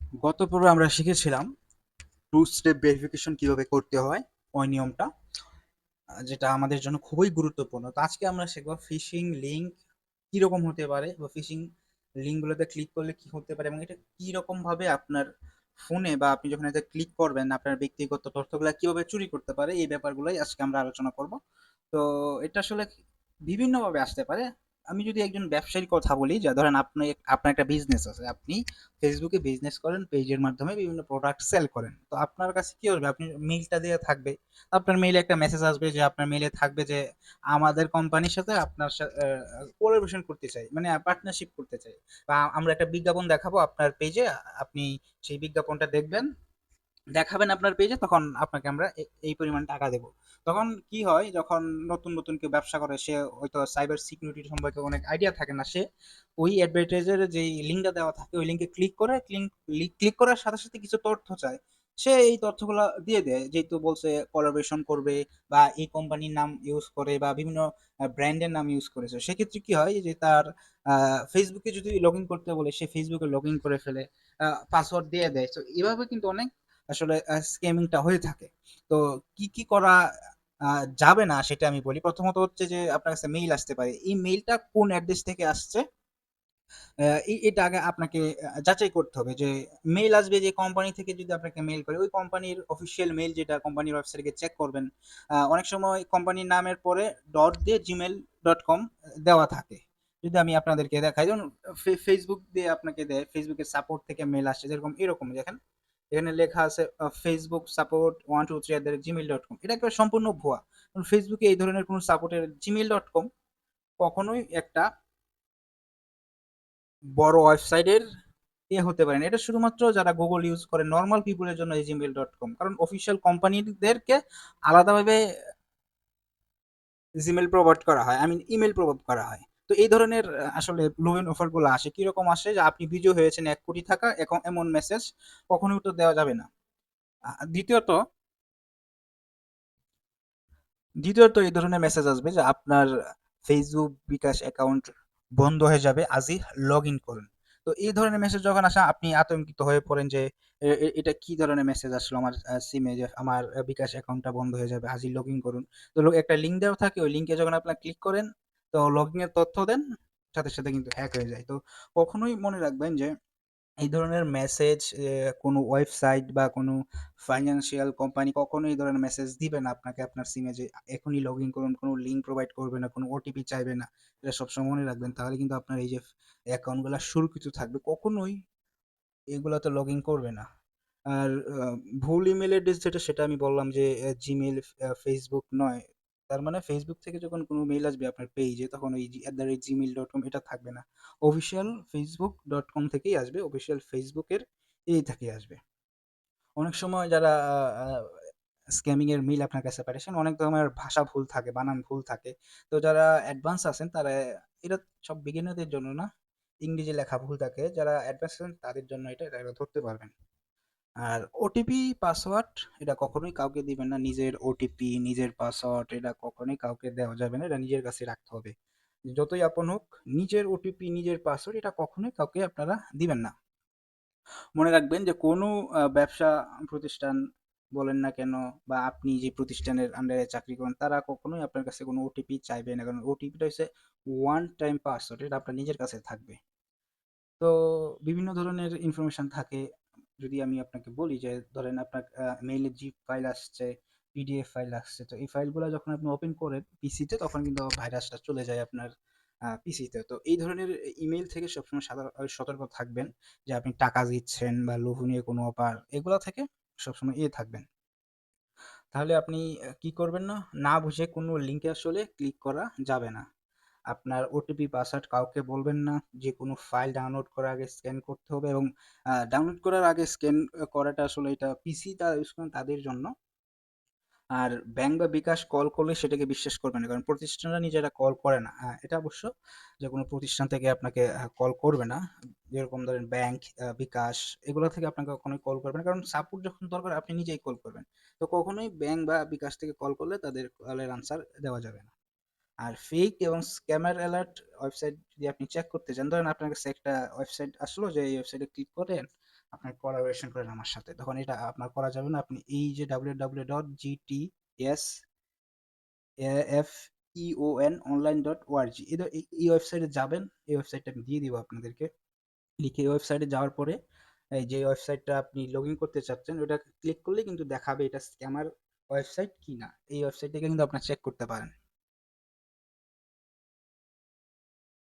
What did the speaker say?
গত পর্বে আমরা শিখেছিলাম টু স্টেপ ভেরিফিকেশন কিভাবে করতে হয়, ওই নিয়মটা যেটা আমাদের জন্য খুবই গুরুত্বপূর্ণ। তো আজকে আমরা শিখবো ফিশিং লিঙ্ক কিরকম হতে পারে বা ফিশিং লিঙ্কগুলোতে ক্লিক করলে কি হতে পারে এবং এটা কি রকম ভাবে আপনার ফোনে বা আপনি যখন এতে ক্লিক করবেন আপনার ব্যক্তিগত তথ্যগুলো কিভাবে চুরি করতে পারে, এই ব্যাপারগুলোই আজকে আমরা আলোচনা করব। তো এটা আসলে বিভিন্নভাবে আসতে পারে। আমি যদি একজন ব্যবসায়ীর কথা বলি, যে ধরেন আপনি আপনার একটা বিজনেস আছে, আপনি ফেসবুকে বিজনেস করেন, পেজের মাধ্যমে বিভিন্ন প্রোডাক্ট সেল করেন। তো আপনার কাছে কি হবে, আপনি মেইলটা দেওয়া থাকবে, আপনার মেইলে একটা মেসেজ আসবে, যে আপনার মেইলে থাকবে যে আমাদের কোম্পানির সাথে আপনার কোলাবোরেশন করতে চাই, মানে পার্টনারশিপ করতে চাই, বা আমরা একটা বিজ্ঞাপন দেখাবো আপনার পেজে, আপনি সেই বিজ্ঞাপনটা দেখবেন, দেখাবেন আপনার পেজে, তখন আপনাকে আমরা এই পরিমাণ টাকা দেব। তখন কি হয়, যখন নতুন নতুন কেউ ব্যবসা করে, সে হয়তো সাইবার সিকিউরিটি সম্পর্কে অনেক আইডিয়া থাকে না, সে ওই অ্যাডভার্টাইজের যে লিঙ্কটা দেওয়া থাকে ওই লিঙ্কে ক্লিক করে, ক্লিক করার সাথে সাথে কিছু তথ্য চায়, সে এই তথ্যগুলো দিয়ে দেয়, যেহেতু বলছে কোলাবোরেশন করবে বা এই কোম্পানির নাম ইউজ করে বা বিভিন্ন ব্র্যান্ডের নাম ইউজ করেছে, সেক্ষেত্রে কি হয় যে তার ফেসবুকে যদি লগ ইন করতে বলে, সে ফেসবুকে লগ ইন করে ফেলে, পাসওয়ার্ড দিয়ে দেয়। তো এভাবে কিন্তু অনেক আসলে স্ক্যামিংটা হয়ে থাকে। তো কি কি করা যাবে না সেটা আমি বলি। প্রথমত হচ্ছে যে আপনার কাছে মেইল আসতে পারে, এই মেইলটা কোন অ্যাড্রেস থেকে আসছে, এটা আগে আপনাকে যাচাই করতে হবে। যে মেইল আসবে যে কোম্পানি থেকে, যদি আপনাকে মেইল করে, ওই কোম্পানির অফিসিয়াল মেইল, যেটা কোম্পানির ওয়েবসাইটে চেক করবেন। অনেক সময় কোম্পানির নামের পরে ডট দিয়ে gmail.com দেওয়া থাকে। যদি আমি আপনাদেরকে দেখাই, যেমন ফেসবুক দিয়ে আপনাকে দেয়, ফেসবুকের সাপোর্ট থেকে মেইল আসছে, যেরকম এরকম দেখেন, এখানে লেখা আছে ফেসবুক সাপোর্ট 123@gmail.com। এটা একেবারে সম্পূর্ণ ভুয়া। কারণ ফেসবুকে এই ধরনের কোনো সাপোর্টের gmail.com কখনোই একটা বড় ওয়েবসাইটের হতে পারে না। এটা শুধুমাত্র যারা গুগল ইউজ করে, নর্মাল পিপুলের জন্য এই gmail.com, কারণ অফিসিয়াল কোম্পানিদেরকে আলাদাভাবে জিমেল প্রোভাইড করা হয়, ইমেল প্রোভাইড করা হয়। তো এই ধরনের আসলে লোভেন অফার গুলো আসে, কিরকম আসে, যে আপনি বিজয় হয়েছেন 1 কোটি টাকা, এখন এমন মেসেজ কখনোই তো দেওয়া যাবে না। দ্বিতীয়ত দ্বিতীয়ত এই ধরনের মেসেজ আসবে যে আপনার ফেসবুক বিকাশ অ্যাকাউন্ট বন্ধ হয়ে যাবে, আজই লগ ইন করুন। তো এই ধরনের মেসেজ যখন আসে, আপনি আতঙ্কিত হয়ে পড়েন যে এটা কি ধরনের মেসেজ আসলো আমার সিমে, যে আমার বিকাশ অ্যাকাউন্টটা বন্ধ হয়ে যাবে, আজই লগ ইন করুন। তো একটা লিঙ্ক দেওয়া থাকে, ওই লিঙ্কে যখন আপনার ক্লিক করেন, তো লগ ইনের তথ্য দেন, সাথে সাথে কিন্তু হ্যাক হয়ে যায়। তো কখনোই মনে রাখবেন যে এই ধরনের মেসেজ কোনো ওয়েবসাইট বা কোনো ফাইন্যান্সিয়াল কোম্পানি কখনো এই ধরনের মেসেজ দিবে না আপনাকে আপনার সিমে, যে এখনই লগ ইন করুন, কোনো লিঙ্ক প্রোভাইড করবে না, কোনো ওটিপি চাইবে না। এটা সবসময় মনে রাখবেন, তাহলে কিন্তু আপনার এই যে অ্যাকাউন্টগুলো সুরক্ষিত থাকবে, কখনোই এগুলাতে লগ ইন করবে না। আর ভুল ইমেল অ্যাড্রেস যেটা, সেটা আমি বললাম যে জিমেল, ফেসবুক নয়। তার মানে ফেসবুক থেকে যখন কোনো মেইল আসবে আপনার পেজে, তখন ওই @gmail.com এটা থাকবে না, অফিসিয়াল facebook.com থেকেই আসবে, অফিসিয়াল ফেসবুকের এই থেকেই আসবে। অনেক সময় যারা স্ক্যামিং এর মেইল আপনার কাছে পাঠিয়েছেন, অনেক ধরনের ভাষা ভুল থাকে, বানান ভুল থাকে। তো যারা অ্যাডভান্স আছেন তারা, এটা সব বিগিনারদের জন্য না, ইংরেজি লেখা ভুল থাকে, যারা অ্যাডভান্স আছেন তাদের জন্য এটা, এটা ধরতে পারবেন। আর ওটিপি পাসওয়ার্ড এটা কখনোই কাউকে দিবেন না, নিজের ওটিপি নিজের পাসওয়ার্ড এটা কখনোই কাউকে দেওয়া যাবে না, এটা নিজের কাছে রাখতে হবে। যতই আপন হোক, নিজের ওটিপি নিজের পাসওয়ার্ড এটা কখনোই কাউকে আপনারা দিবেন না। মনে রাখবেন যে কোনো ব্যবসা প্রতিষ্ঠান বলেন না কেন, বা আপনি যে প্রতিষ্ঠানের আন্ডারে চাকরি করেন, তারা কখনোই আপনার কাছে কোনো ওটিপি চাইবে না, কারণ ওটিপিটা হচ্ছে ওয়ান টাইম পাসওয়ার্ড, এটা আপনার নিজের কাছে থাকবে। তো বিভিন্ন ধরনের ইনফরমেশন থাকে। যদি আমি আপনাকে বলি যে ধরেন আপনার মেইলে জিপ ফাইল আসছে, পিডিএফ ফাইল আসছে, তো এই ফাইলগুলো যখন আপনি ওপেন করেন পিসিতে, তখন কিন্তু ভাইরাসটা চলে যায় আপনার পিসিতে। তো এই ধরনের ইমেইল থেকে সবসময় সতর্ক থাকবেন, যে আপনি টাকা দিচ্ছেন বা লোভনীয় কোনো অফার, এগুলো থেকে সবসময় থাকবেন। তাহলে আপনি কি করবেন না, না বুঝে কোনো লিঙ্কে আসলে ক্লিক করা যাবে না। আপনার ওটিপি পাসওয়ার্ড কাউকে বলবেন না। যে কোনো ফাইল ডাউনলোড করার আগে স্ক্যান করতে হবে, এবং ডাউনলোড করার আগে স্ক্যান করাটা আসলে, এটা পিসি যারা ইউজ করেন তাদের জন্য। আর ব্যাংক বা বিকাশ কল করলে সেটাকে বিশ্বাস করবেন না, কারণ প্রতিষ্ঠানরা নিজেরা কল করে না। এটা অবশ্য যে কোনো প্রতিষ্ঠান থেকে আপনাকে কল করবে না, যেরকম ধরেন ব্যাংক, বিকাশ, এগুলো থেকে আপনাকে কখনোই কল করবে না, কারণ সাপোর্ট যখন দরকার আপনি নিজেই কল করবেন। তো কখনোই ব্যাংক বা বিকাশ থেকে কল করলে তাদের কলের আনসার দেওয়া যাবে না। আর ফেক এবং স্ক্যামার অ্যালার্ট ওয়েবসাইট যদি আপনি চেক করতে চান, ধরেন আপনার কাছে একটা ওয়েবসাইট আসলো, যে এই ওয়েবসাইটে ক্লিক করেন, আপনার কোলাবোরেশন করেন আমার সাথে, তখন এটা আপনার করা যাবে না। আপনি এই যে www.gtsafonline.org এই ওয়েবসাইটে যাবেন। এই ওয়েবসাইটটা আমি দিয়ে দিব আপনাদেরকে। লিখে এই ওয়েবসাইটে যাওয়ার পরে এই যে ওয়েবসাইটটা আপনি লগ ইন করতে চাচ্ছেন ওটা ক্লিক করলে কিন্তু দেখাবে এটা স্ক্যামার ওয়েবসাইট কি না। এই ওয়েবসাইট থেকে কিন্তু আপনার চেক করতে পারেন।